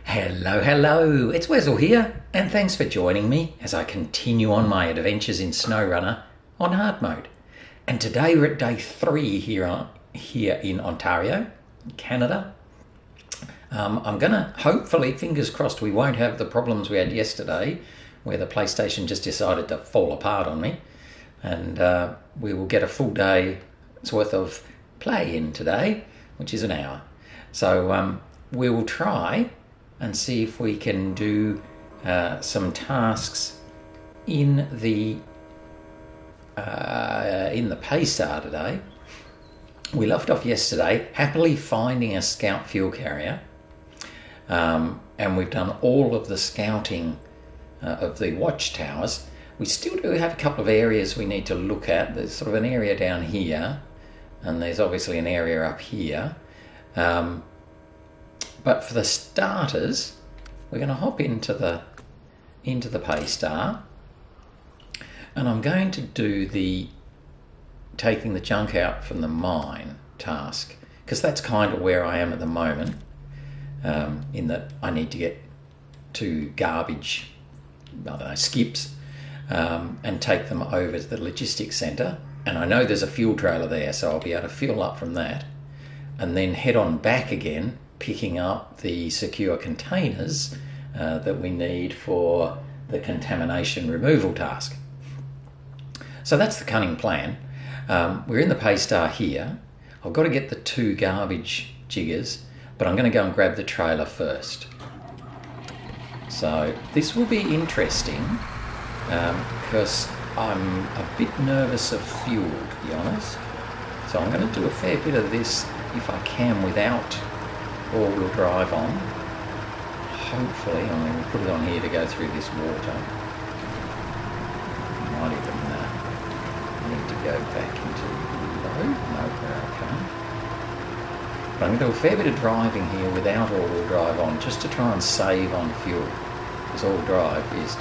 Hello, hello, it's Wessel here, and thanks for joining me as I continue on my adventures in SnowRunner on hard mode. And today we're at day 3 here in Ontario, Canada. I'm gonna, hopefully, fingers crossed, we won't have the problems we had yesterday where the PlayStation just decided to fall apart on me, and we will get a full day's worth of play in today, which is an hour. So we will try and see if we can do some tasks in the Paystar today. We left off yesterday happily finding a scout fuel carrier, and we've done all of the scouting of the watchtowers. We still do have a couple of areas we need to look at. There's sort of an area down here, and there's obviously an area up here. But for the starters, we're going to hop into the Paystar, and I'm going to do the taking the junk out from the mine task, because that's kind of where I am at the moment, in that I need to get to garbage, I don't know, skips, and take them over to the logistics centre. And I know there's a fuel trailer there, so I'll be able to fuel up from that and then head on back again, picking up the secure containers that we need for the contamination removal task. So that's the cunning plan. We're in the Paystar here. I've got to get the 2 garbage jiggers, but I'm going to go and grab the trailer first. So this will be interesting because I'm a bit nervous of fuel, to be honest. So I'm going to do a fair bit of this, if I can, without all-wheel drive on. Hopefully, I'm going to put it on here to go through this water. Might even need to go back into load. No, we're okay. But I'm going to do a fair bit of driving here without all-wheel drive on, just to try and save on fuel, because all-wheel drive is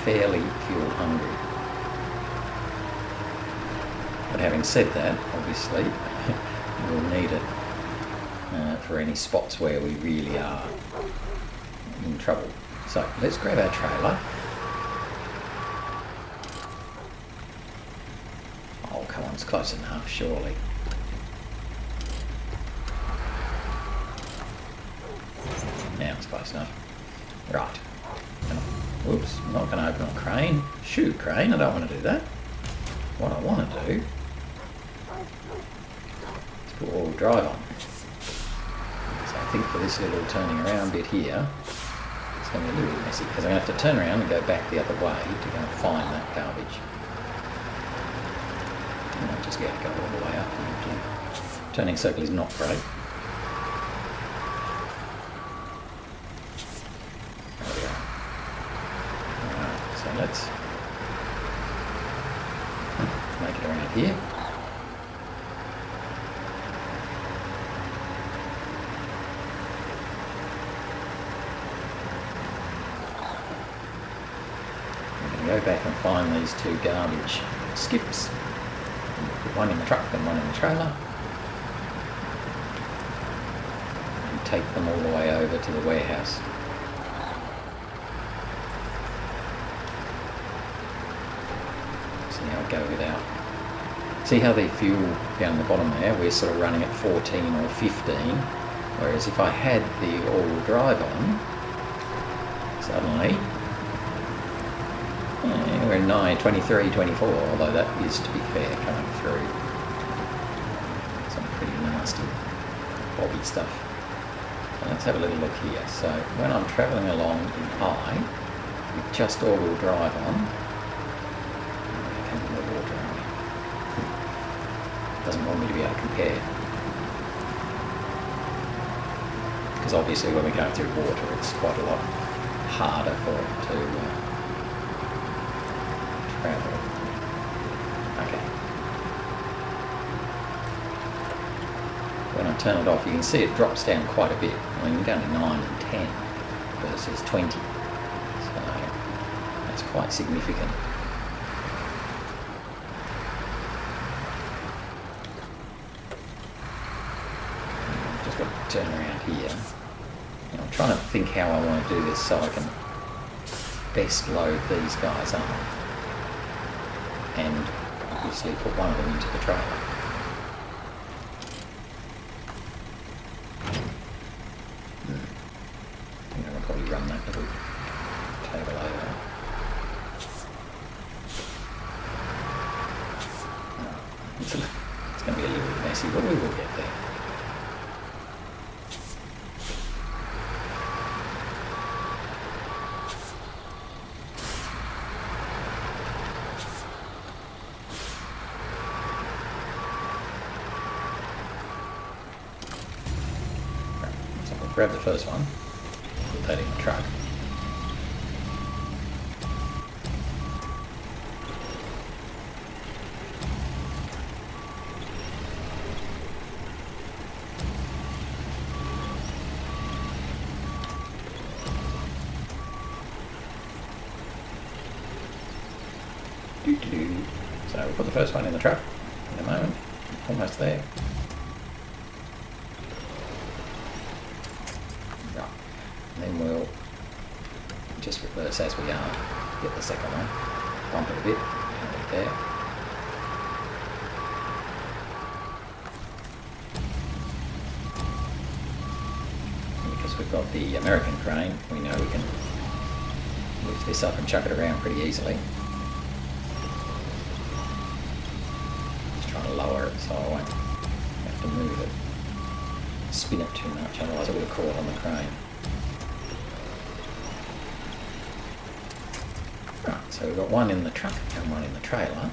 fairly fuel hungry. But having said that, obviously, we'll need it for any spots where we really are in trouble. So let's grab our trailer. Oh, come on, it's close enough, surely. Now it's close enough. Right. Whoops, I'm not going to open a crane. Shoot, crane, I don't want to do that. What I want to do is put all-wheel drive on. So I think for this little turning around bit here, it's going to be a little bit messy, because I'm going to have to turn around and go back the other way to go and find that garbage. And I'll just get to go all the way up. Turning circle is not great. There we go. Alright, so let's make it around here. We're going to go back and find these 2 garbage skips. Put one in the truck and one in the trailer. And take them all the way over to the warehouse. See how it goes without. See how the fuel down the bottom there, we're sort of running at 14 or 15, whereas if I had the all-wheel drive on, suddenly we're in 9, 23, 24, although that is, to be fair, coming through some pretty nasty bobby stuff. So let's have a little look here. So when I'm travelling along in high with just all-wheel drive on, come in the water, doesn't want me to be able to compare, because obviously when we're going through water it's quite a lot harder for it to travel. Okay. When I turn it off, you can see it drops down quite a bit. I mean, we're down to 9 and 10 versus 20. So that's quite significant. Just got to turn around here I'm trying to think how I want to do this so I can best load these guys up and obviously put one of them into the trailer. I think I'll probably run that little table over. It's going to be a little bit messy, but we will get there. Grab the first one, put that in the truck. So we'll put the first one in the truck in a moment, almost there. Then we'll just reverse as we are, get the second one, bump it a bit, put it there. And because we've got the American crane, we know we can lift this up and chuck it around pretty easily. Just trying to lower it so I won't have to move it, spin it too much, otherwise it would have caught on the crane. So we've got one in the truck and one in the trailer,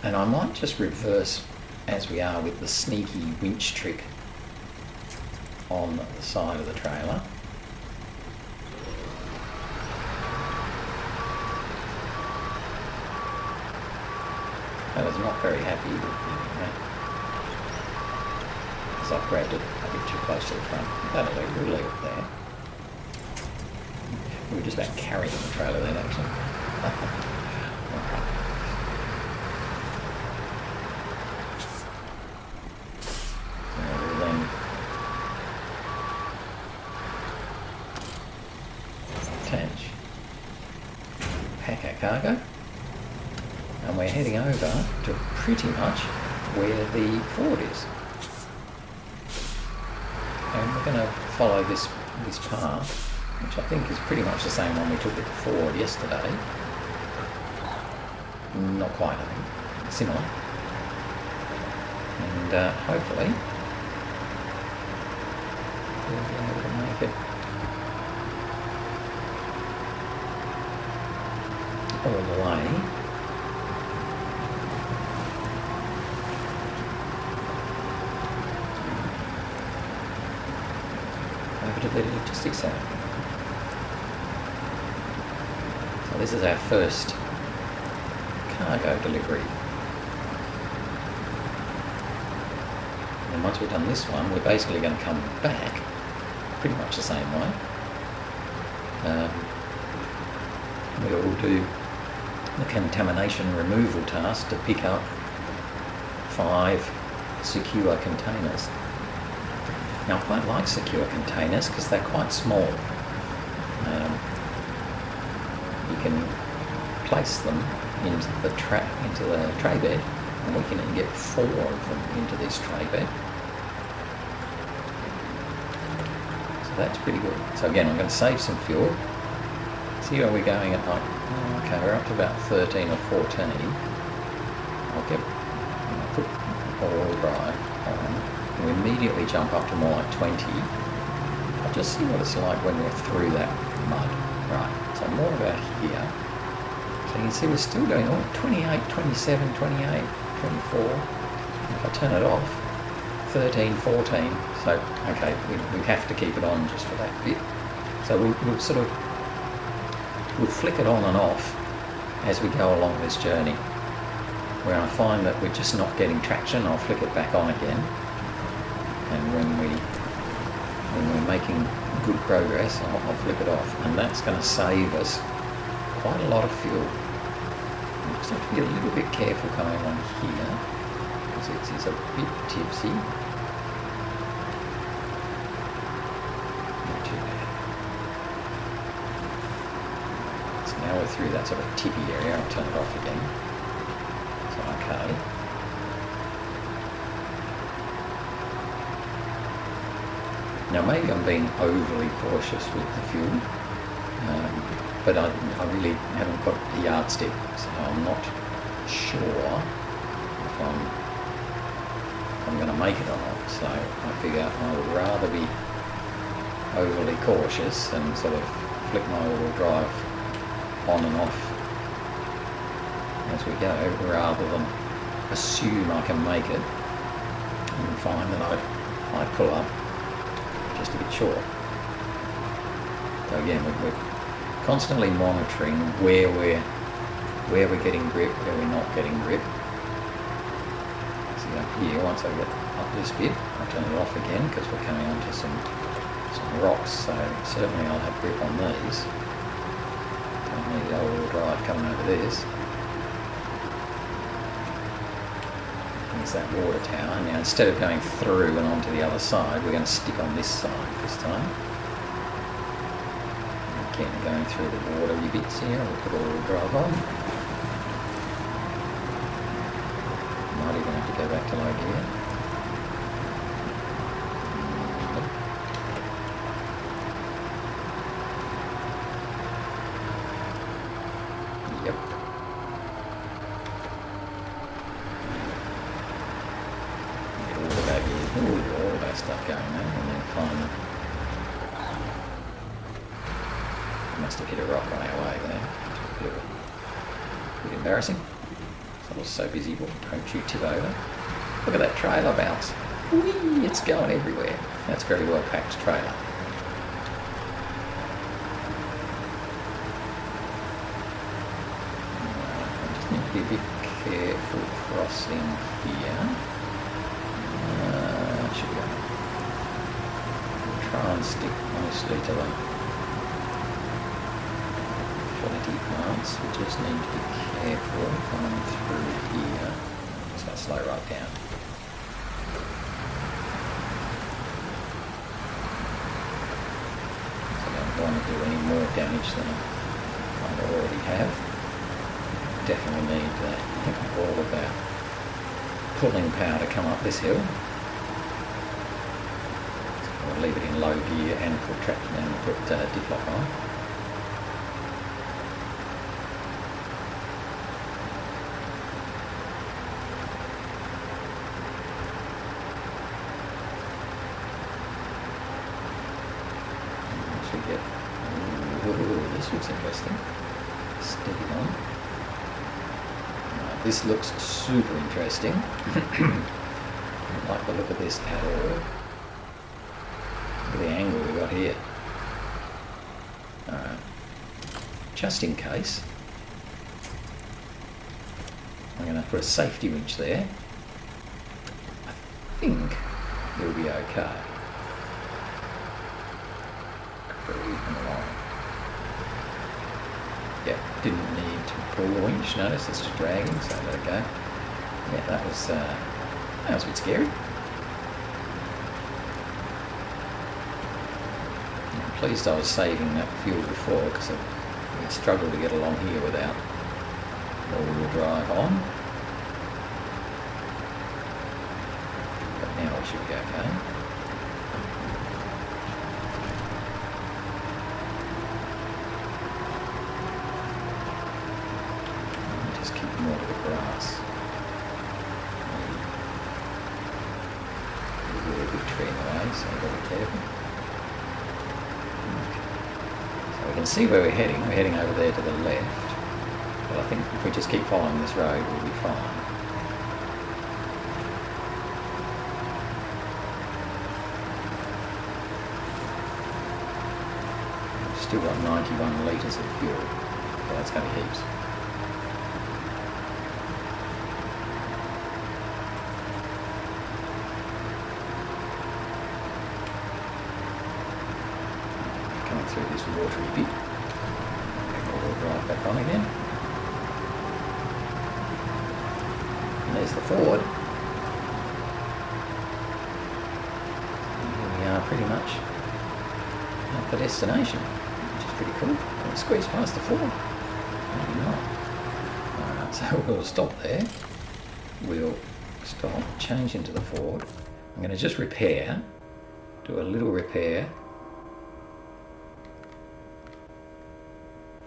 and I might just reverse as we are with the sneaky winch trick on the side of the trailer. I was not very happy with because I've grabbed it a bit too close to the front. That'll do, we'll leave it there. We were just about carrying the trailer then, actually. We'll then attach, pack our cargo, and we're heading over to pretty much where the Ford is. And we're going to follow this path, which I think is pretty much the same one we took with the Ford yesterday. Not quite, I think. Similar. And hopefully we'll be able to make it all the way. Over to the logistics center. So this is our first cargo delivery. And once we've done this one, we're basically going to come back pretty much the same way. We'll do the contamination removal task to pick up 5 secure containers. Now I quite like secure containers because they're quite small. You can place them into the tray bed, and we can get 4 of them into this tray bed. So that's pretty good. So again, I'm going to save some fuel. See where we're going at like, okay, we're up to about 13 or 14. I'll put all drive on. We immediately jump up to more like 20. I'll just see what it's like when we're through that mud. Right, so more about here. So you can see we're still doing 28, 27, 28, 24. If I turn it off, 13, 14. So, okay, we have to keep it on just for that bit. So we'll flick it on and off as we go along this journey. Where I find that we're just not getting traction, I'll flick it back on again. And when we're making good progress, I'll flip it off, and that's going to save us quite a lot of fuel. We just have to be a little bit careful going on here, because it's a bit tipsy. go through that sort of tippy area. I'll turn it off again. So okay. Now maybe I'm being overly cautious with the fuel, but I really haven't got a yardstick, so I'm not sure if I'm going to make it or not. So I figure I would rather be overly cautious and sort of flick my all-wheel drive on and off as we go, rather than assume I can make it and find that I pull up just a bit short. So again, we're constantly monitoring where we're getting grip, where we're not getting grip. See up here, once I get up this bit, I'll turn it off again because we're coming onto some rocks, so certainly I'll have grip on these. Don't need the all-wheel drive coming over this. There's that water tower. Now instead of going through and onto the other side, we're going to stick on this side this time. Again, going through the watery bits here, we'll put all-wheel drive on. Might even have to go back to low gear. Yep. All of that stuff going there, and then finally we must have hit a rock on our way there. A bit embarrassing. I was so busy, don't you tip over. Look at that trailer bounce. Whee, it's going everywhere. That's a very well packed trailer. I just need to be a bit careful crossing here. Should go. Try and stick mostly to the quality parts. We just need to be careful coming through here. Just going to slow right down. So I don't want to do any more damage than I already have. Definitely need all of that pulling power to come up this hill. I'll leave it in low gear and put traction and put diff lock on. Once we get, ooh, this looks interesting. Steady on. This looks super interesting. I don't like the look of this at all. Look at the angle we got here. Alright. Just in case, I'm going to put a safety winch there. I think it'll be okay. Creeping along. Yeah, didn't need to pull the winch. Notice it's just dragging, so let it go. Yeah, that was a bit scary. I'm pleased I was saving that fuel before, because we struggled to get along here without all-wheel drive on. But now we should be okay. Just keep more to the grass. Maybe a big tree in the way, so I've got to be careful. We can see where we're heading. We're heading over there to the left. But I think if we just keep following this road, we'll be fine. We've still got 91 litres of fuel. So that's going to be heaps. Through this watery bit. We'll drive back on again. And there's the Ford. And here we are pretty much at the destination, which is pretty cool. Can we squeeze past the Ford? Maybe not. Alright, so we'll stop there. We'll stop, change into the Ford. I'm going to just repair, do a little repair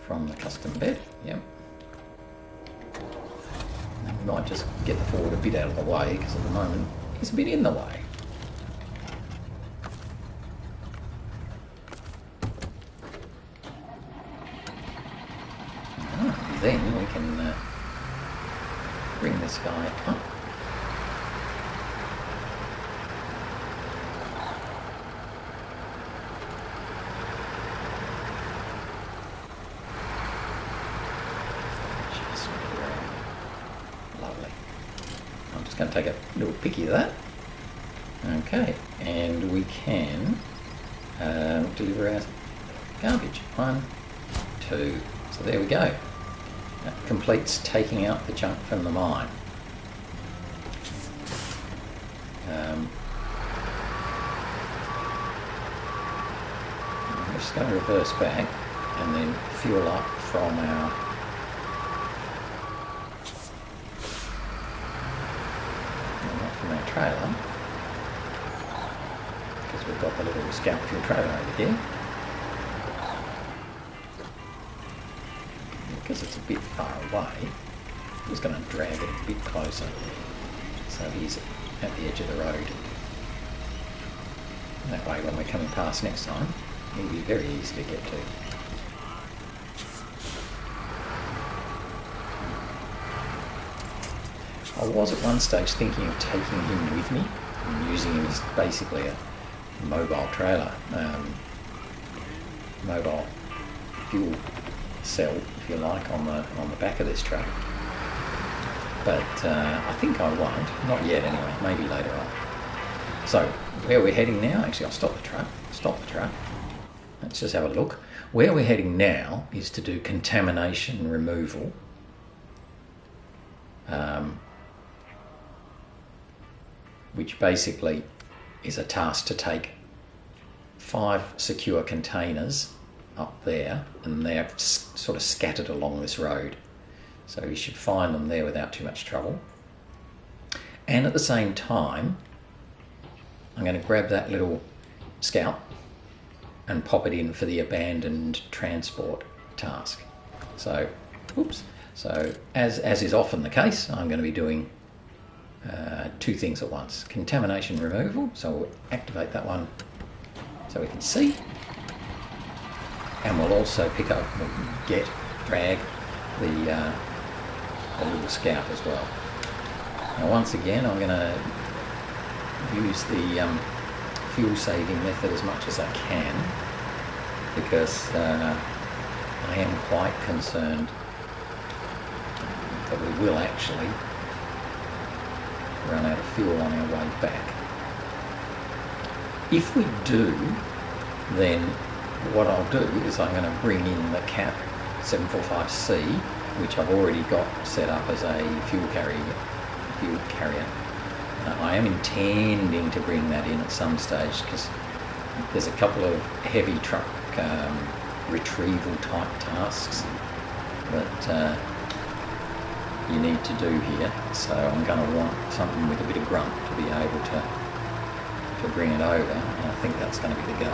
from the custom bed. Yep. And we might just get the Ford a bit out of the way because at the moment it's a bit in the way. Then we can bring this guy up. Just around. Lovely. I'm just going to take a little picky of that. Okay, and we can deliver our garbage. 1, 2. So there we go. That completes taking out the junk from the mine. I'm just going to reverse back and then fuel up from our trailer, because we've got the little scout fuel trailer over here. Because it's a bit far away, I'm just going to drag it a bit closer so he's at the edge of the road. And that way when we're coming past next time, he'll be very easy to get to. I was at one stage thinking of taking him with me and using him as basically a mobile trailer, mobile fuel cell, if you like, on the back of this truck. But I think I won't. Not yet, anyway. Maybe later on. So where we're heading now? Actually, I'll stop the truck. Stop the truck. Let's just have a look. Where we're heading now is to do contamination removal. Which basically is a task to take 5 secure containers up there, and they're sort of scattered along this road, so you should find them there without too much trouble. And at the same time, I'm going to grab that little scout and pop it in for the abandoned transport task. So, oops. So as is often the case, I'm going to be doing 2 things at once. Contamination removal, so we'll activate that one so we can see. And we'll also pick up, drag the little scout as well. Now once again, I'm going to use the fuel saving method as much as I can, because I am quite concerned that we will actually run out of fuel on our way back. If we do, then what I'll do is I'm going to bring in the CAT TH357C, which I've already got set up as a fuel carrier. I am intending to bring that in at some stage, because there's a couple of heavy truck retrieval type tasks that you need to do here, so I'm going to want something with a bit of grunt to be able to bring it over, and I think that's going to be the go.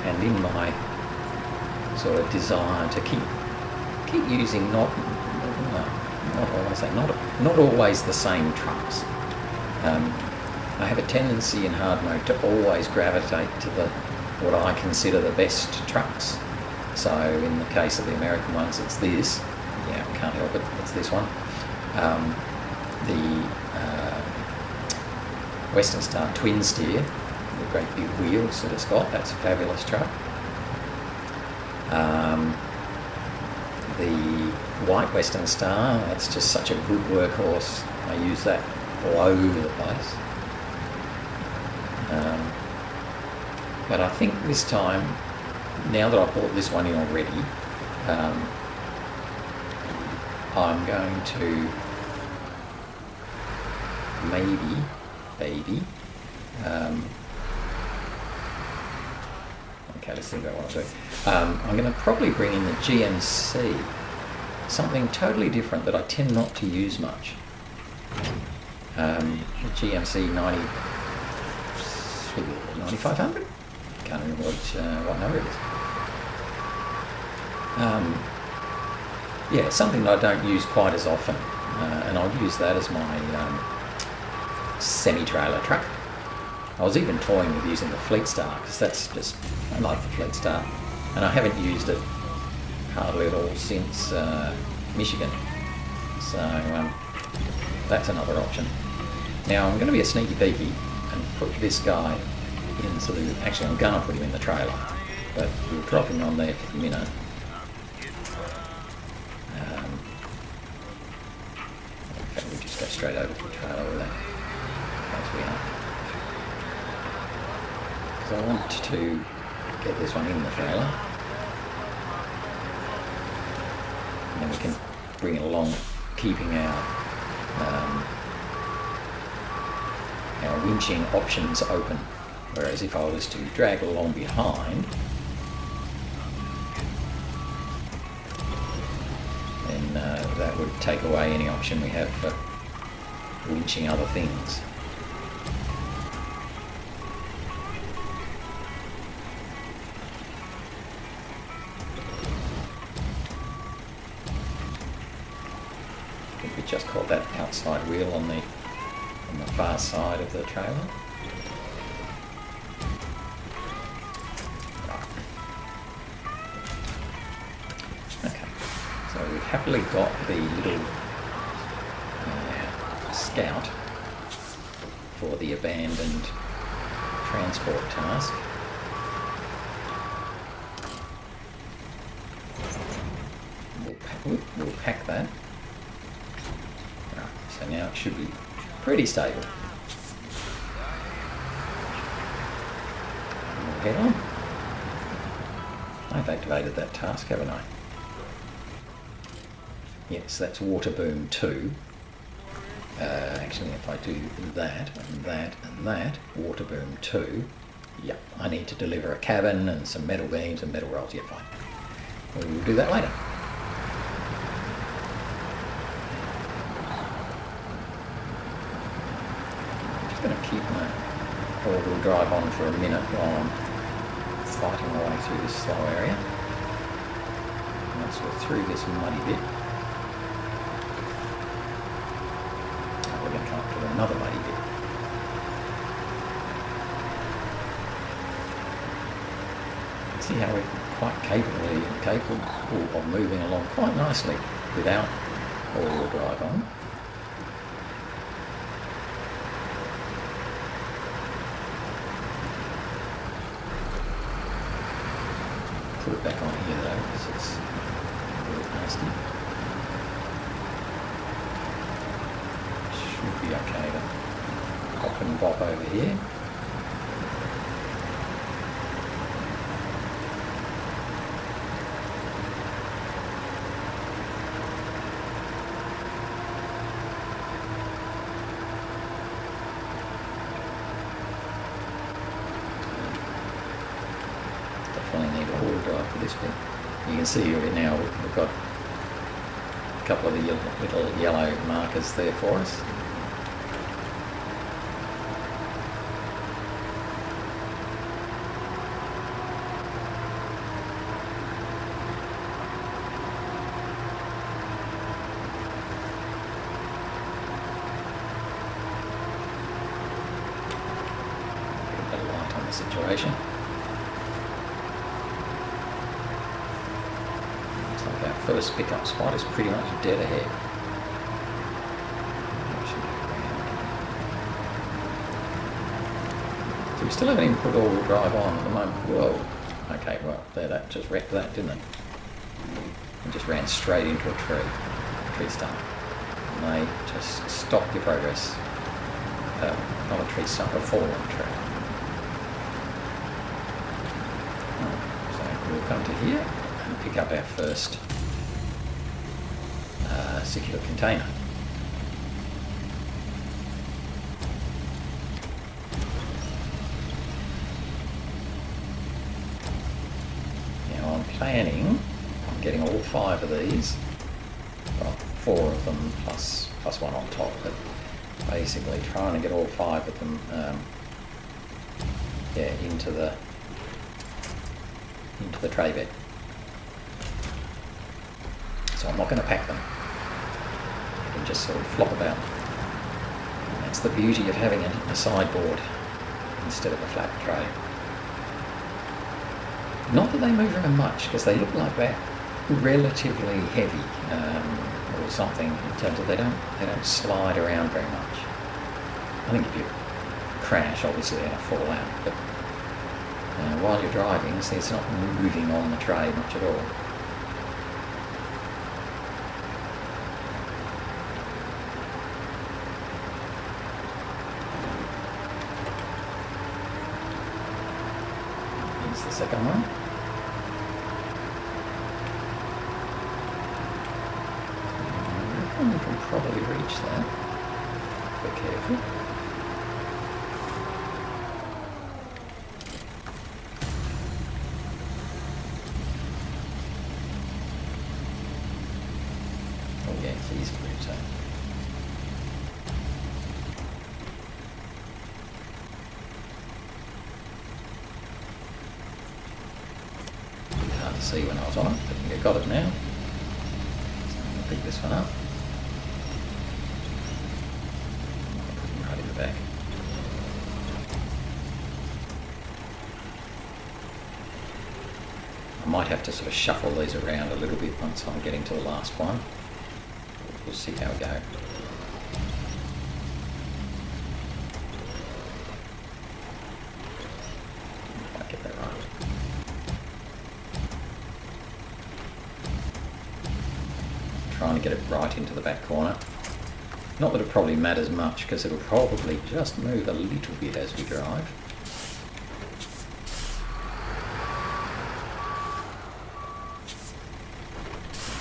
And in my sort of desire to keep using not always the same trucks. I have a tendency in hard mode to always gravitate to what I consider the best trucks. So in the case of the American ones, it's this. Yeah, I can't help it. It's this one. The Western Star twin steer, the great big wheels that it's got. That's a fabulous truck. The white Western Star, that's just such a good workhorse. I use that all over the place. But I think this time, now that I've bought this one in already, I'm going to maybe, I'm Okay, let's think about what I'll do. I'm going to probably bring in the GMC, something totally different that I tend not to use much. The GMC 9500? Can't remember what number it is. Yeah, something that I don't use quite as often, and I'll use that as my semi-trailer truck. I was even toying with using the Fleet Star, because that's just, I like the Fleet Star, and I haven't used it hardly at all since Michigan, so that's another option. Now I'm going to be a sneaky peeky and put this guy into the, actually I'm going to put him in the trailer, but we'll drop him on there for the minute. Okay, we'll just go straight over to the trailer with that, as we are. Because I want to get this one in the trailer, and then we can bring it along, keeping our winching options open. Whereas if I was to drag it along behind, then that would take away any option we have for winching other things. I think we just called that outside wheel on the far side of the trailer. Okay, so we've happily got the little scout for the abandoned transport task. We'll pack that. Right, so now it should be pretty stable. We'll head on. I've activated that task, haven't I? Yes, that's Water Boom 2. Actually, if I do that, and that, and that, Water Boom 2, yep, I need to deliver a cabin and some metal beams and metal rolls. Yeah, fine. We'll do that later. Going to keep my all-wheel drive on for a minute while I'm fighting my way through this slow area. Once we're through this muddy bit, we're going to come up to another muddy bit. See how we're quite capable of moving along quite nicely without all-wheel drive on. Put it back on here though, because it's a little nasty. Should be okay to hop and bop over here. This bit. You can see now we've got a couple of the little yellow markers there for us. Get a bit of light on the situation. First pickup spot is pretty much dead ahead. So we still haven't even put all-wheel drive on at the moment. Whoa. Okay, well, there, that just wrecked that, didn't it? It just ran straight into a tree stump. And they just stopped your progress. Not a tree stump, a fallen tree. So we'll come to here and pick up our first secure container. planning on getting all 5 of these. Well, 4 of them plus one on top, but basically trying to get all 5 of them into the tray bed. So I'm not going to pack them. I can just sort of flop about. And that's the beauty of having a sideboard instead of a flat tray. Not that they move very much, because they look like they're relatively heavy or something in terms of they don't slide around very much. I think if you crash, obviously they're going to fall out, but while you're driving, see, it's not moving on the tray much at all. Here's the second one. You can probably reach that. Be careful. Oh yeah, he's pretty tight. Hard to see when I was on it, but I got it now. So I'm going to pick this one up. Back. I might have to sort of shuffle these around a little bit once I'm getting to the last one. We'll see how we go. If I get that right. Trying to get it right into the back corner. Not that it probably matters much, because it'll probably just move a little bit as we drive.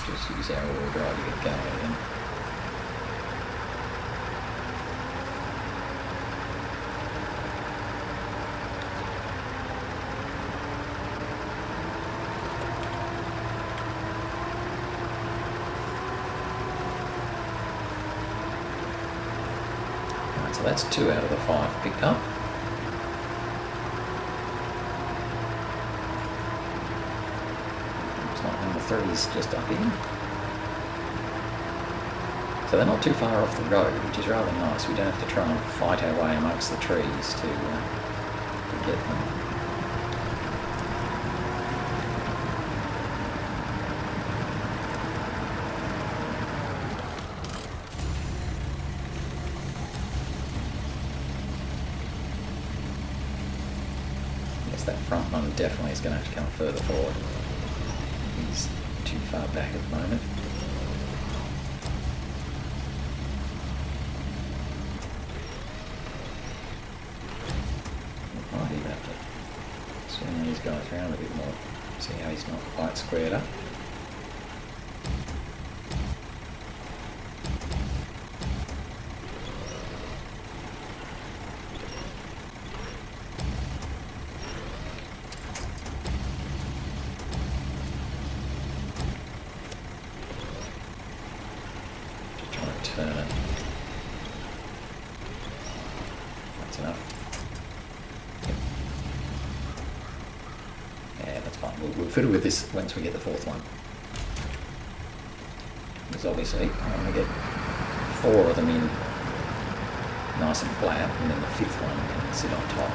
Just use our all-wheel drive to get going again. So that's 2 out of the 5 picked up. Looks like number 3 is just up here. So they're not too far off the road, which is rather nice. We don't have to try and fight our way amongst the trees to get them. That front one definitely is going to have to come further forward. He's too far back at the moment. Might even have to swing these guys around a bit more. See how he's not quite squared up. Turn it. That's enough. Yep. Yeah, that's fine. We'll fiddle with this once we get the 4th one. Because obviously I want to get 4 of them in nice and flat, and then the 5th one can sit on top.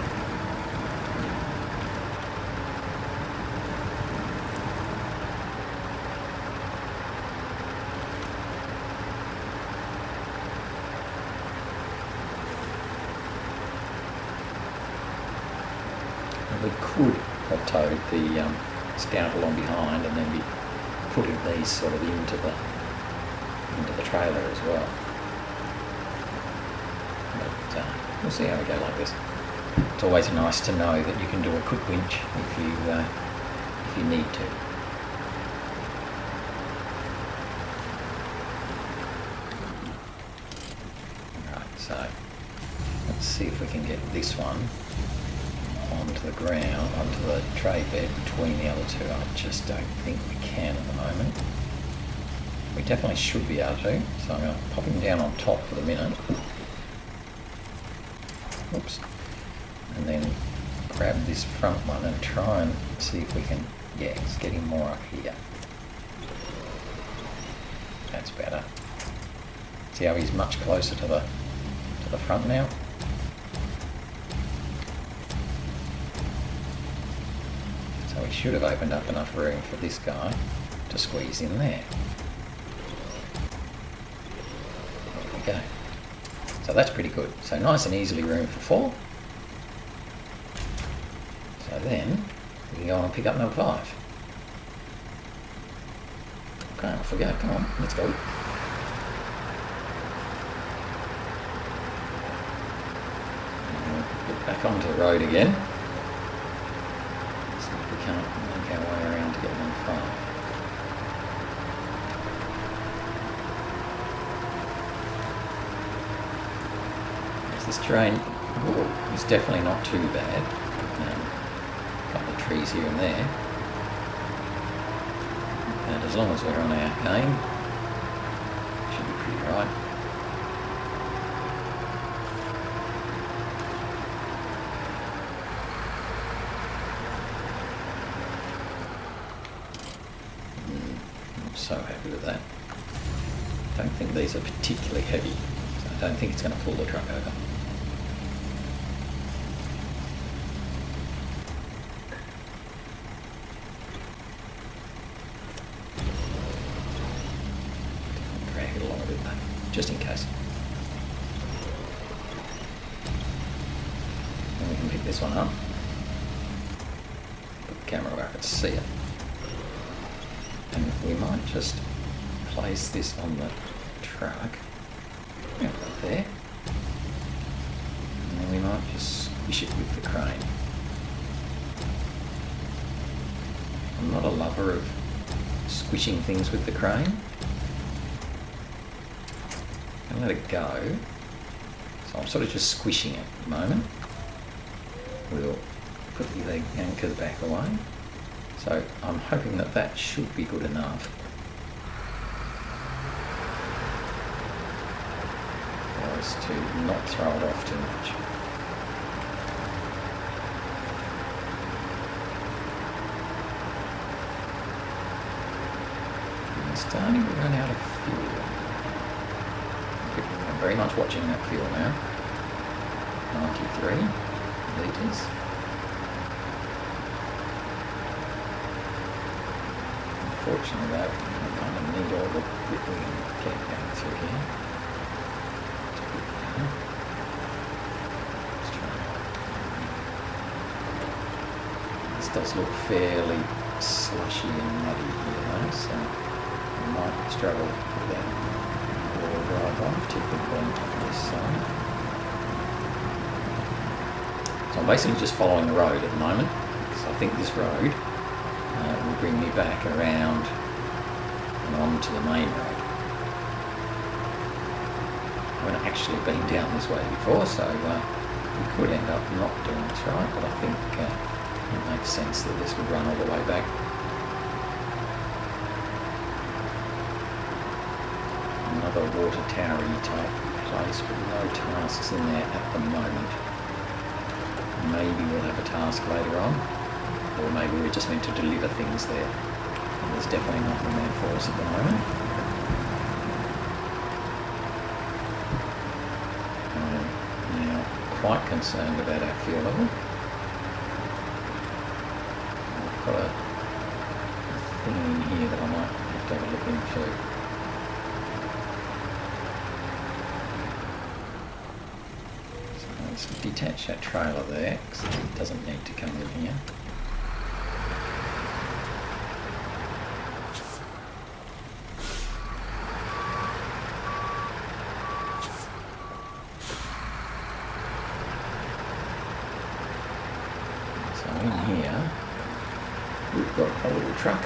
We could have towed the Scout along behind and then be putting these sort of into the trailer as well. But we'll see how we go like this. It's always nice to know that you can do a quick winch if you need to. Right, so let's see if we can get this one onto the ground, onto the tray bed between the other two. I just don't think we can at the moment. We definitely should be able to, so I'm going to pop him down on top for the minute. Oops. And then grab this front one and try and see if we can, yeah, let's get him more up here. That's better. See how he's much closer to the front now? So we should have opened up enough room for this guy to squeeze in there. There we go. So that's pretty good. So nice and easily room for 4. So then we can go on and pick up number 5. Okay, off we go. Come on, let's go. Get back onto the road again. See if we can't make our way around to get number 5. This terrain is definitely not too bad. A couple of trees here and there. And as long as we're on our game, it should be pretty right. I'm so happy with that. I don't think these are particularly heavy, so I don't think it's going to pull the truck over. Just in case. And we can pick this one up. Put the camera where I can see it. And we might just place this on the truck. Yeah, right there. And then we might just squish it with the crane. I'm not a lover of squishing things with the crane. And let it go. So I'm sort of just squishing it at the moment. We'll put the anchor back away. So I'm hoping that that should be good enough for us to not throw it off too much. We're starting to run out of fuel. I'm very much watching that fuel now. 93 litres. Unfortunately though, I kind of need all the bit we can get going through here. Let's try. This does look fairly slushy and muddy here though, so we might struggle with that. Drive on, particularly on this side. So I'm basically just following the road at the moment, because I think this road will bring me back around and on to the main road. I haven't actually been down this way before, so we could end up not doing this right, but I think it makes sense that this would run all the way back. Another water towery type place with no tasks in there at the moment. Maybe we'll have a task later on, or maybe we're just meant to deliver things there. And there's definitely nothing there for us at the moment. I'm now quite concerned about our fuel level. I've got a thing in here that I might have to have a look into. Let's detach that trailer there, because it doesn't need to come in here. So in here, we've got a little truck.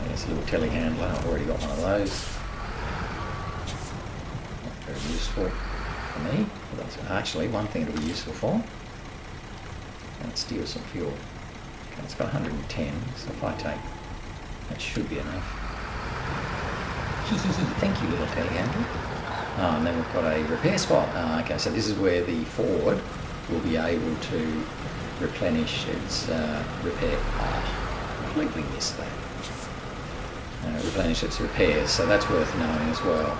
There's a little telehandler, I've already got one of those. Very useful. for me. That's actually one thing it'll be useful for. And steal some fuel. Okay, it's got 110, so if I take... that should be enough. Thank you, little telehandler. Oh, and then we've got a repair spot. Okay, so this is where the Ford will be able to replenish its repair... completely missed that. Replenish its repairs, so that's worth knowing as well.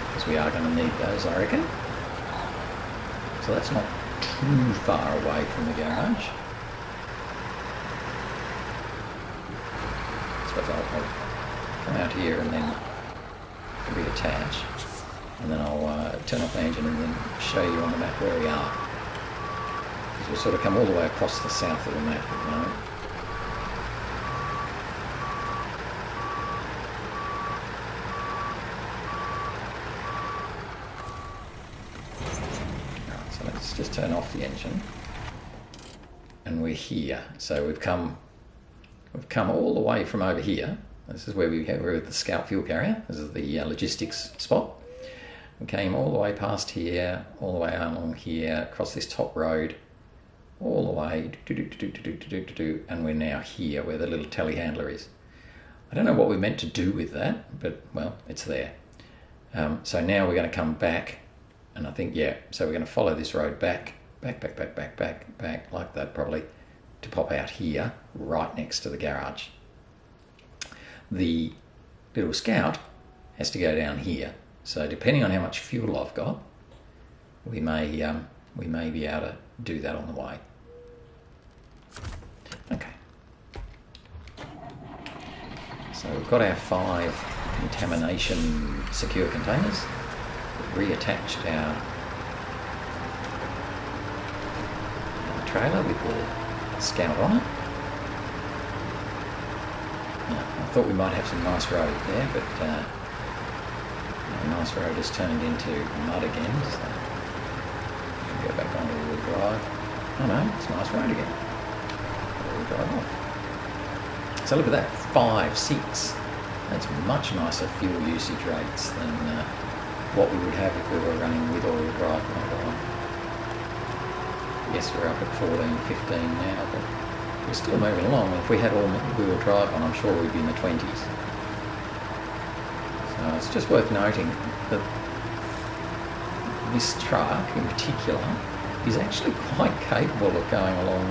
Because we are going to need those, I reckon. So that's not too far away from the garage. I suppose I'll come out here and then reattach. And then I'll turn off the engine and then show you on the map where we are. Because we'll sort of come all the way across the south of the map at the moment. Right, so let's just turn off the engine. And we're here. So we've come all the way from over here. This is where we're with the Scout fuel carrier. This is the logistics spot. We came all the way past here, all the way along here, across this top road, all the way, and we're now here where the little telehandler is. I don't know what we're meant to do with that, but, well, it's there. So now we're going to come back, and I think, yeah, so we're going to follow this road back, like that probably, to pop out here, right next to the garage. The little Scout has to go down here. So depending on how much fuel I've got, we may be able to do that on the way. Okay. So we've got our 5 contamination secure containers. We've reattached our trailer with the Scout on it. I thought we might have some nice road there, but nice road has turned into mud again, so go back on all-wheel drive. Oh no, it's a nice road again. All-wheel drive off. So look at that, 5, 6. That's much nicer fuel usage rates than what we would have if we were running with all-wheel drive. Yes, we're up at 14, 15 now, but we're still moving along. If we had all-wheel drive on, I'm sure we'd be in the 20s. It's just worth noting that this truck in particular is actually quite capable of going along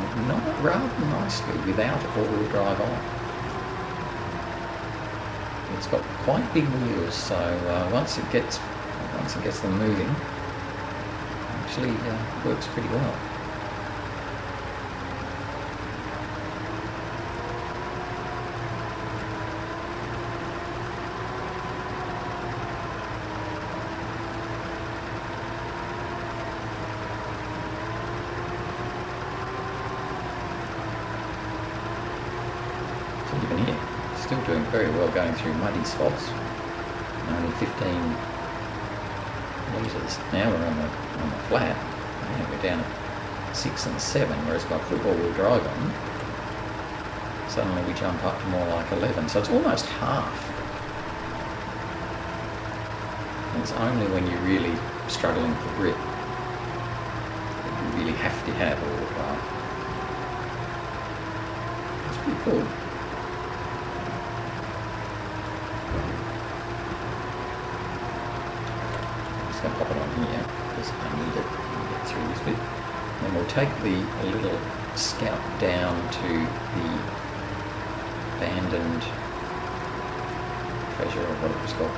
rather nicely without all-wheel drive on. It's got quite big wheels, so once it gets them moving, it actually works pretty well. Even here, still doing very well going through muddy spots. Only 15 metres. Now we're on the flat. Yeah, we're down at 6 and 7, whereas if I put all-wheel drive on, suddenly we jump up to more like 11. So it's almost half. And it's only when you're really struggling for grip that you really have to have all-wheel drive. It's pretty cool. Going to pop it on here because I need it to get through this bit. Then we'll take the little Scout down to the abandoned treasure, or what it was called,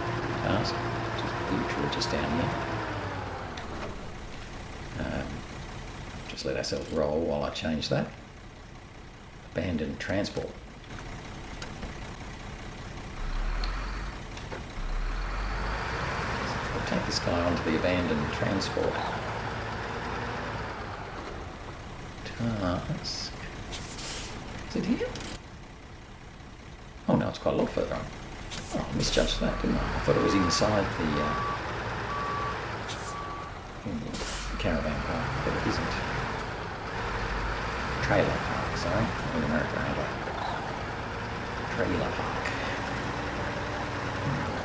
task, which is just down here. Just let ourselves roll while I change that. Abandoned transport. Take this guy onto the abandoned transport. Task. Is it here? Oh no, it's quite a lot further on. Oh, I misjudged that, didn't I? I thought it was inside the caravan park, but it isn't. Trailer park, sorry. In America, trailer park.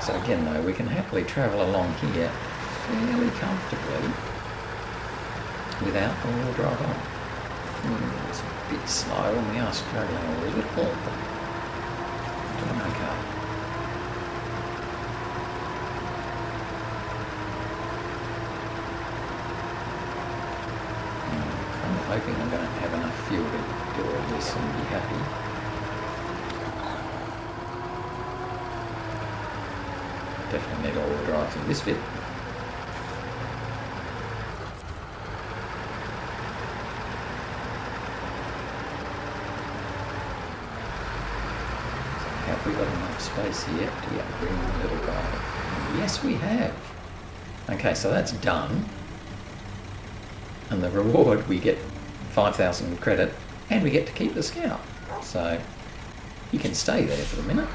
So again though, we can happily travel along here fairly comfortably without the all-wheel drive on. It's a bit slow and we are struggling a little, but doing okay. I'm hoping I'm going to have enough fuel to do all this and be happy. Definitely need all-wheel drive in this bit. Have we got enough space here to bring the little guy? Yes, we have. Okay, so that's done. And the reward, we get 5,000 credit and we get to keep the Scout. So you can stay there for a minute.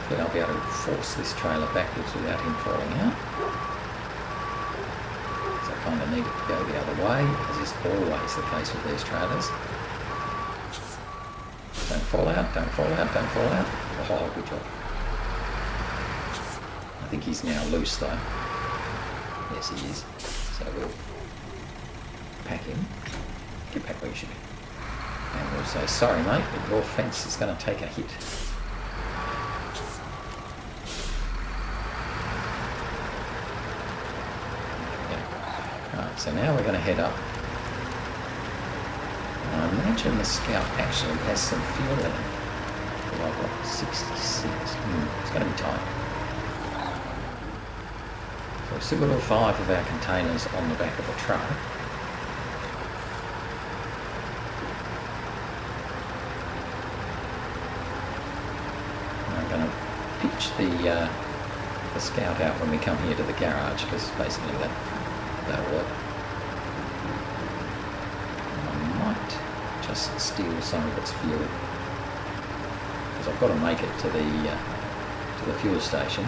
Hopefully I'll be able to force this trailer backwards without him falling out. So I kind of need it to go the other way, as is always the case with these trailers. Don't fall out, don't fall out, don't fall out. Oh, good job. I think he's now loose though. Yes, he is. So we'll pack him. Get back where you should be. And we'll say, sorry mate, but your fence is going to take a hit. Yeah. Right, so now we're going to head up. I imagine the Scout actually has some fuel in it. Well, I've got 66. It's going to be tight. So we've still got all 5 of our containers on the back of the truck. And I'm going to pitch the Scout out when we come here to the garage, because basically that'll work. Just steal some of its fuel, because I've got to make it to the fuel station.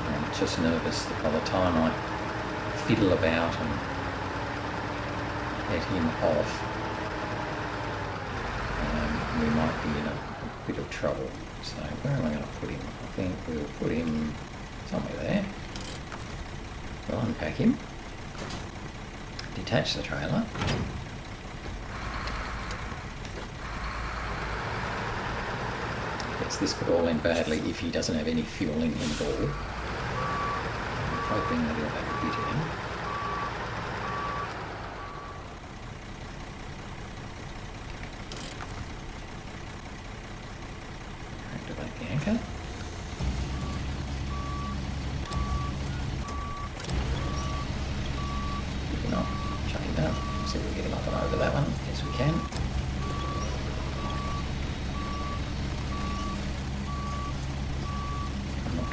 I'm just nervous that by the time I fiddle about and get him off, we might be in a bit of trouble. So where am I going to put him? I think we'll put him somewhere there. We'll unpack him, detach the trailer. This could all end badly if he doesn't have any fuel in him at all. I'm hoping that he'll have a bit in him. Activate the anchor. If not, chuck him down. See if we can get him up and over that one. Yes, we can.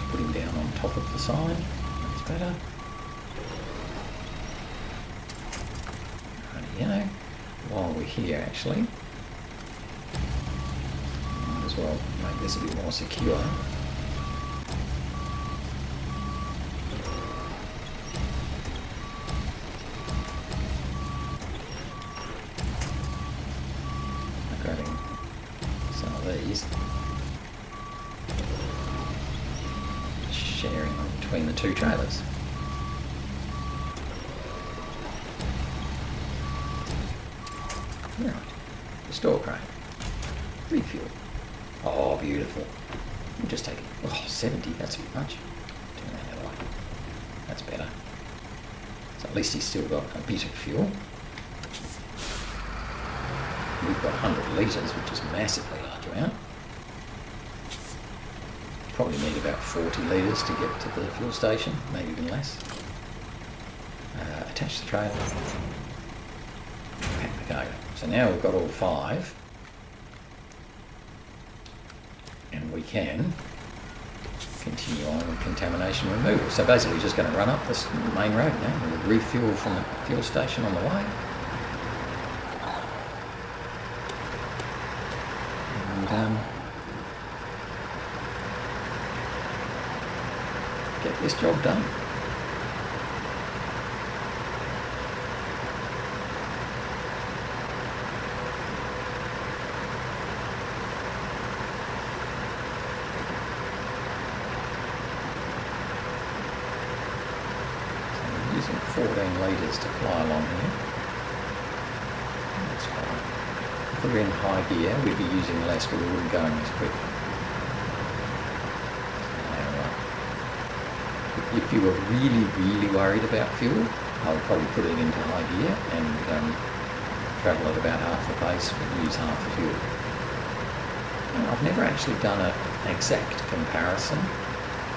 Put him down on top of the sign. That's better. Rightio. While we're here, actually, might as well make this a bit more secure. Grabbing some of these. Sharing between the 2 trailers. Right, restore crane. Refuel. Oh, beautiful. We'll just take it. Oh, 70, that's a bit much. Turn that the other way. That's better. So at least he's still got a bit of fuel. We've got 100 litres, which is a massively large amount. Probably need about 40 litres to get to the fuel station, maybe even less. Attach the trailer. Pack the cargo. So now we've got all 5. And we can continue on with contamination removal. So basically just going to run up this main road now. We'll refuel from the fuel station on the way. And get this job done. using 14 litres to fly along here. That's fine. If we were in high gear, we'd be using less, but we wouldn't go as quick. If you were really, really worried about fuel, I would probably put it into high gear and travel at about half the pace, but use half the fuel. And I've never actually done an exact comparison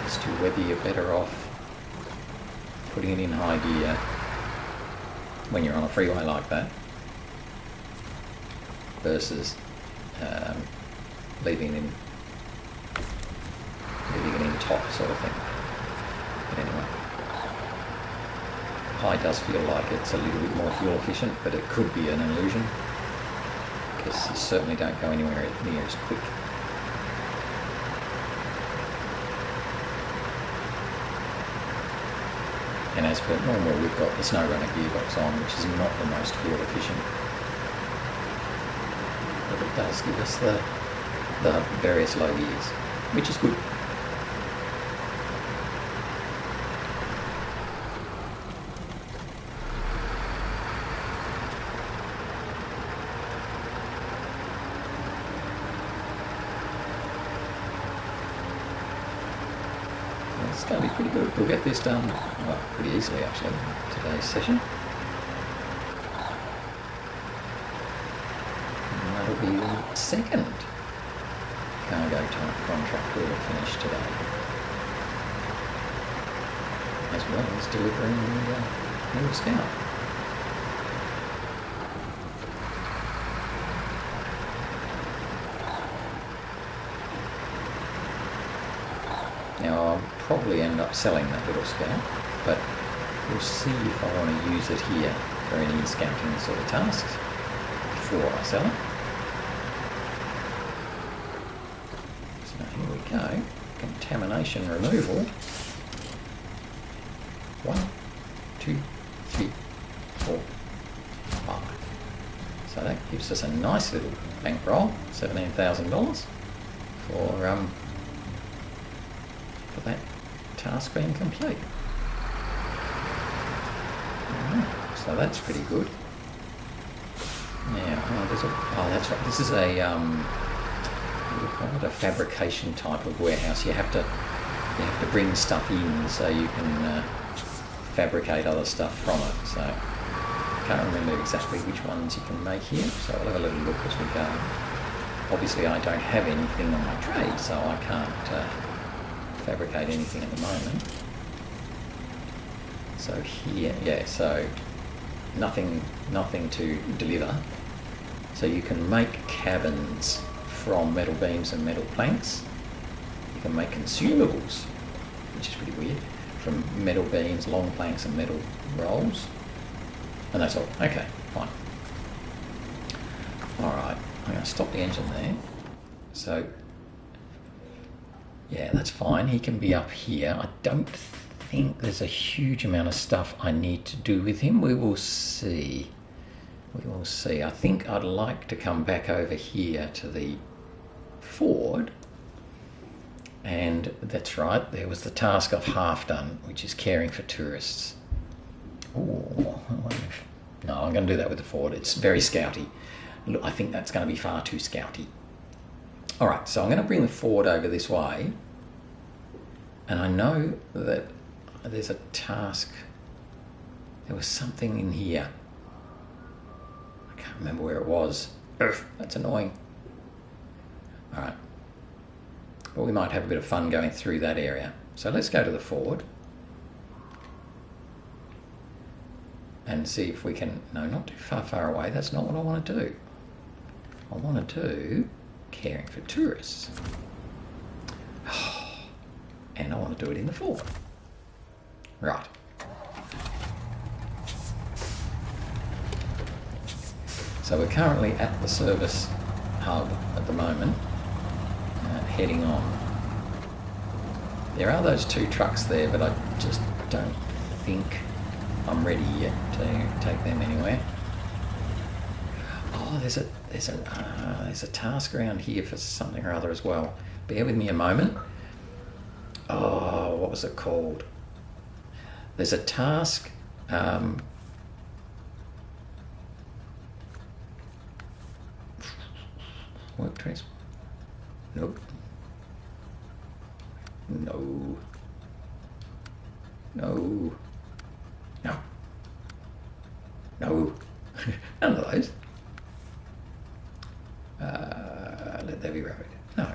as to whether you're better off putting it in high gear when you're on a freeway like that versus leaving it in top sort of thing. But anyway, high does feel like it's a little bit more fuel efficient, but it could be an illusion because you certainly don't go anywhere near as quick. And as per normal, we've got the SnowRunner gearbox on, which is not the most fuel efficient, but it does give us the various low gears, which is good. It's going to be pretty good. We'll get this done, well, pretty easily actually, today's session. And that'll be the second cargo type contract we'll finish today, as well as delivering the new Scout. Now I'll probably end up selling that little Scout, but we'll see if I want to use it here for any scouting sort of tasks before I sell it. So here we go, Contamination Removal. 1, 2, 3, 4, 5. So that gives us a nice little bankroll, $17,000 for that task being complete. So that's pretty good. Now, that's right. This is a we call it a fabrication type of warehouse. You have to bring stuff in so you can fabricate other stuff from it. So I can't remember exactly which ones you can make here. So I'll have a little look as we go. Obviously, I don't have anything on my trade, so I can't fabricate anything at the moment. So here, yeah, so nothing to deliver. So you can make cabins from metal beams and metal planks. You can make consumables, which is pretty weird, from metal beams, long planks and metal rolls. And that's all. Okay, fine. Alright, I'm going to stop the engine there. So yeah, that's fine. He can be up here. I don't think there's a huge amount of stuff I need to do with him. We will see. We will see. I think I'd like to come back over here to the Ford. And that's right, there was the task I've half done, which is caring for tourists. Ooh, no, I'm going to do that with the Ford. It's very scouty. Look, I think that's going to be far too scouty. Alright, so I'm going to bring the Ford over this way, and I know that there's a task, there was something in here, I can't remember where it was. Ugh, that's annoying. Alright, but we might have a bit of fun going through that area. So let's go to the Ford and see if we can, no, not too far away, that's not what I want to do. I want to do caring for tourists. And I want to do it in the Ford. Right. So we're currently at the service hub at the moment, heading on. There are those two trucks there, but I just don't think I'm ready yet to take them anywhere. Oh, there's a task around here for something or other as well. Bear with me a moment. Oh, what was it called? There's a task Work transport. Nope. No. No. No. No. None of those. Let there be rapid. No.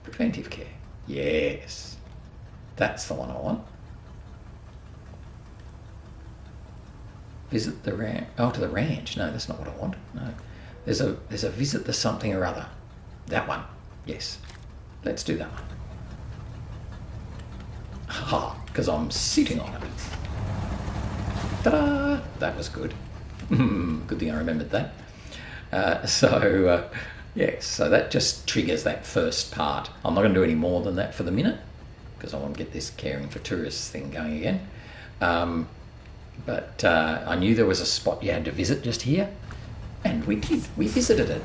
Preventive care. Yes. That's the one I want. Visit the ranch. Oh, to the ranch. No, that's not what I want. No. There's a visit the something or other. That one. Yes. Let's do that one. Ha! Because I'm sitting on it. Ta-da! That was good. Good thing I remembered that. Yes, so that just triggers that first part. I'm not going to do any more than that for the minute because I want to get this caring for tourists thing going again. But I knew there was a spot you had to visit just here, and we did. We visited it.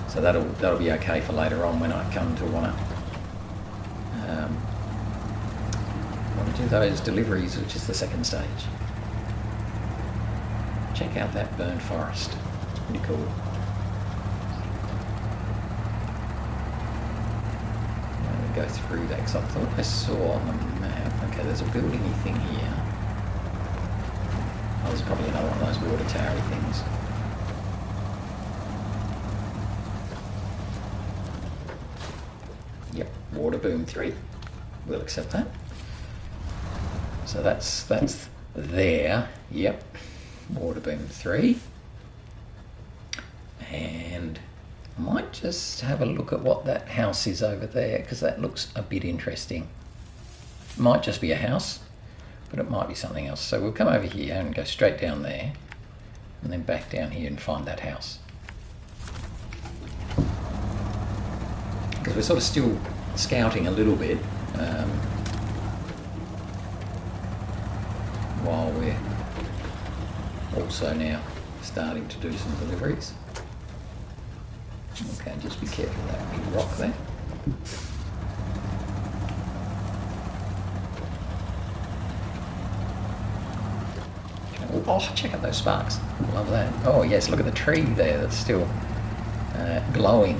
So that'll be okay for later on when I come to want to do those deliveries, which is the second stage. Check out that burned forest. It's pretty cool. Go through that because I thought I saw on the map. Okay, there's a building-y thing here. Oh, there's probably another one of those water tower things. Yep, water boom 3. We'll accept that. So that's there. Yep, water boom 3. And I might just have a look at what that house is over there because that looks a bit interesting. It might just be a house, but it might be something else. So we'll come over here and go straight down there and then back down here and find that house. Because we're sort of still scouting a little bit while we're also now starting to do some deliveries. Okay, just be careful of that big rock there. Oh, check out those sparks. Love that. Oh yes, look at the tree there that's still glowing.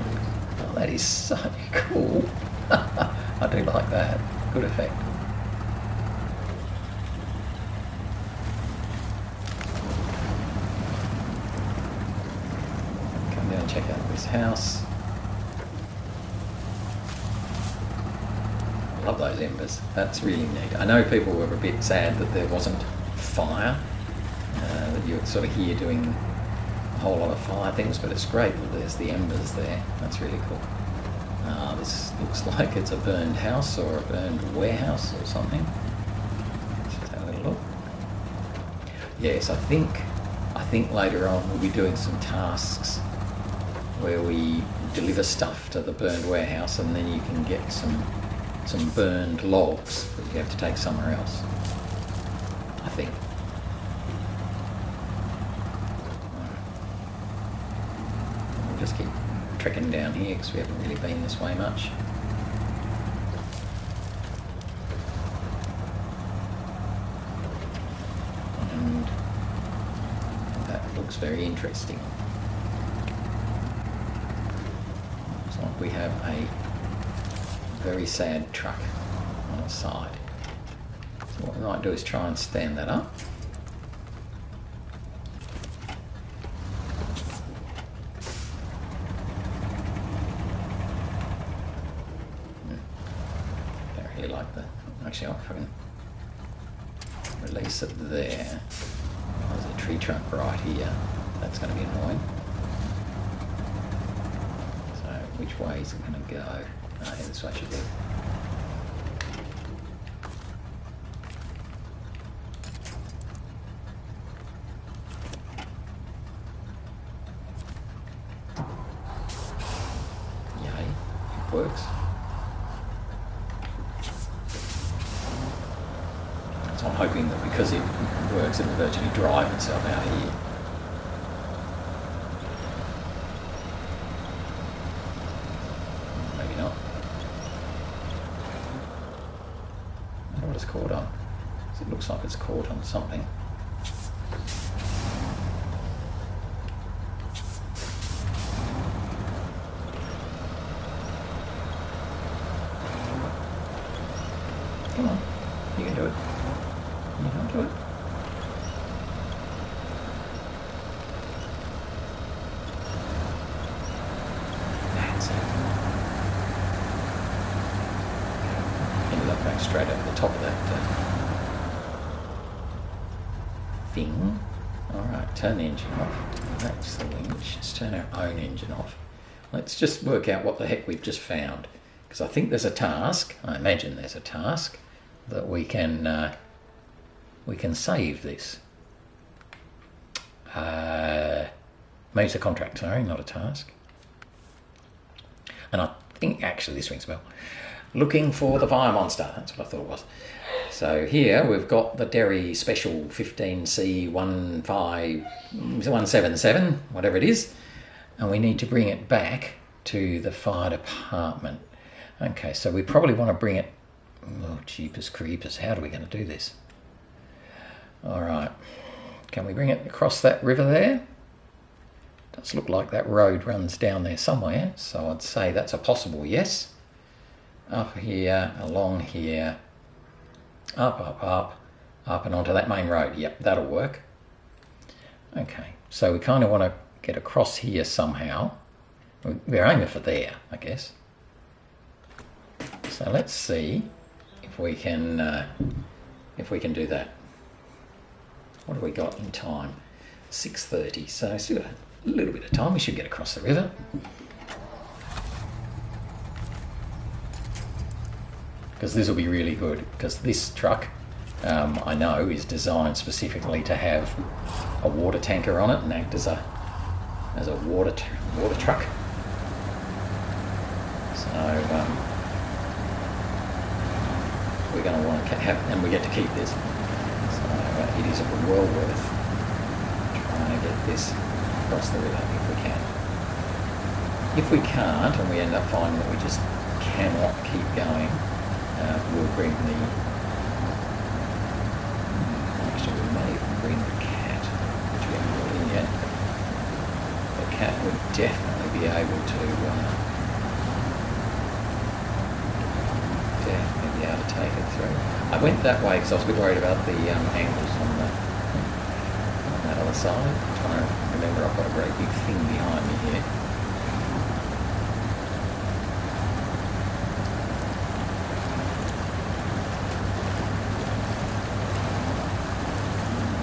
Oh, that is so cool. I do like that. Good effect. Come down and check out this house. I love those embers. That's really neat. I know people were a bit sad that there wasn't fire. That you're sort of here doing a whole lot of fire things, but it's great that there's the embers there. That's really cool. This looks like it's a burned house or a burned warehouse or something. Let's just have a little look. Yes, I think later on we'll be doing some tasks where we deliver stuff to the burned warehouse and then you can get some burned logs that you have to take somewhere else, I think. We'll just keep trekking down here because we haven't really been this way much. And that looks very interesting. Looks like we have a very sad truck on its side. So what we might do is try and stand that up. Don't really like that. Actually, I'll fucking release it there. There's a tree trunk right here. That's going to be annoying. So which way is it going to go? Oh, yeah, this way should be. Yay, it works. So I'm hoping that because it works, it'll virtually drive itself out here. Caught on. It looks like it's caught on something. Come on, you can do it. You can do it. That's it. Ended up going straight over the top of that thing. Alright, turn the engine off. That's the winch. Let's turn our own engine off. Let's just work out what the heck we've just found. Because I think there's a task, I imagine there's a task, that we can save this. Maybe it's a contract, sorry, not a task. And I think actually this rings a bell. Looking for the fire monster, that's what I thought it was. So here we've got the Derry Special 15C15777, whatever it is, and we need to bring it back to the fire department. Okay, so we probably want to bring it. Oh, jeepers creepers, how are we going to do this? Alright, can we bring it across that river there? Does look like that road runs down there somewhere, so I'd say that's a possible yes. Up here, along here, up and onto that main road. Yep, that'll work. Okay, so we kind of want to get across here somehow. We're aiming for there, I guess. So let's see if we can do that. What have we got in time? 6:30. So still got a little bit of time. We should get across the river. Because this will be really good. Because this truck, I know, is designed specifically to have a water tanker on it and act as a water truck. So we're going to want to have, and we get to keep this. So it is well worth trying to get this across the river if we can. If we can't, and we end up finding that we just cannot keep going, we'll bring the. Actually, we may even bring the CAT, which we haven't brought in yet. The CAT would definitely be able to. Definitely be able to take it through. I went that way because I was a bit worried about the angles on that other side. I'm trying to remember I've got a great big thing behind me here.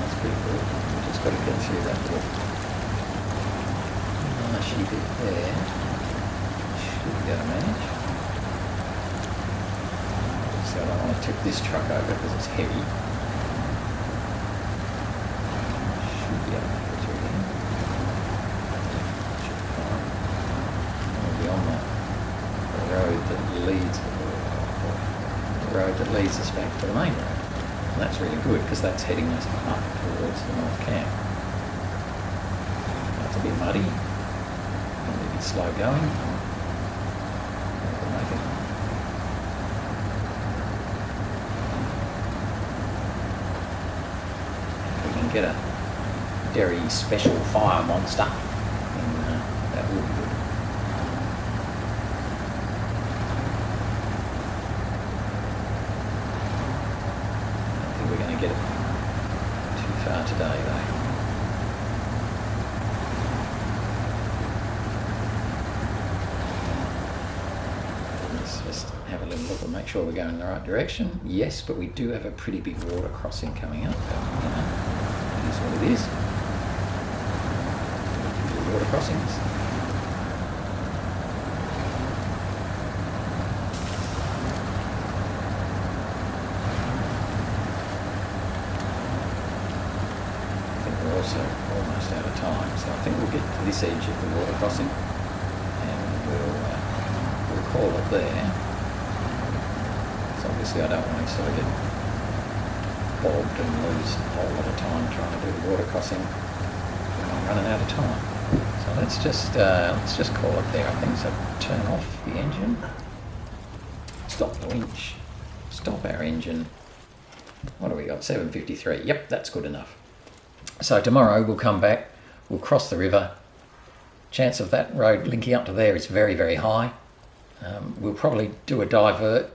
That's pretty cool. We've just got to get through that little marshy bit there. Should be able to manage. So I don't want to tip this truck over because it's heavy. Should be able to make it through here. Should be fine. We'll be on the road that leads us back to the main road. And that's really good because that's heading us up towards the North Camp. That's a bit muddy. Probably a bit slow going. We'll make it. Get a Derry Special fire monster, and that will be good. I don't think we're going to get it too far today, though. Let's just have a little look and make sure we're going in the right direction. Yes, but we do have a pretty big water crossing coming up. But, it is what it is. Water crossings. I think we're also almost out of time, so I think we'll get to this edge of the water crossing and we'll call it there. So obviously I don't want to sort of get bogged and lose a whole lot of time trying to do the water crossing when I'm running out of time. So let's just call it there, I think. So turn off the engine, stop the winch, stop our engine, What do we got? 753. Yep, that's good enough. So tomorrow we'll come back, we'll cross the river. Chance of that road linking up to there is very, very high. We'll probably do a divert,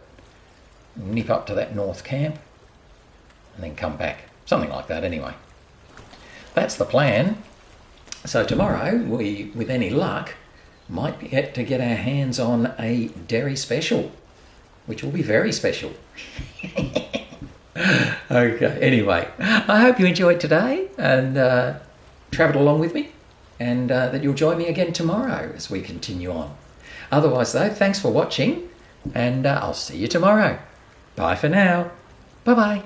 nip up to that north camp, and then come back. Something like that anyway. That's the plan. So tomorrow we, with any luck, might get to get our hands on a Derry Special, which will be very special. Okay, anyway, I hope you enjoyed today and travelled along with me, and that you'll join me again tomorrow as we continue on. Otherwise though, thanks for watching, and I'll see you tomorrow. Bye for now. Bye-bye.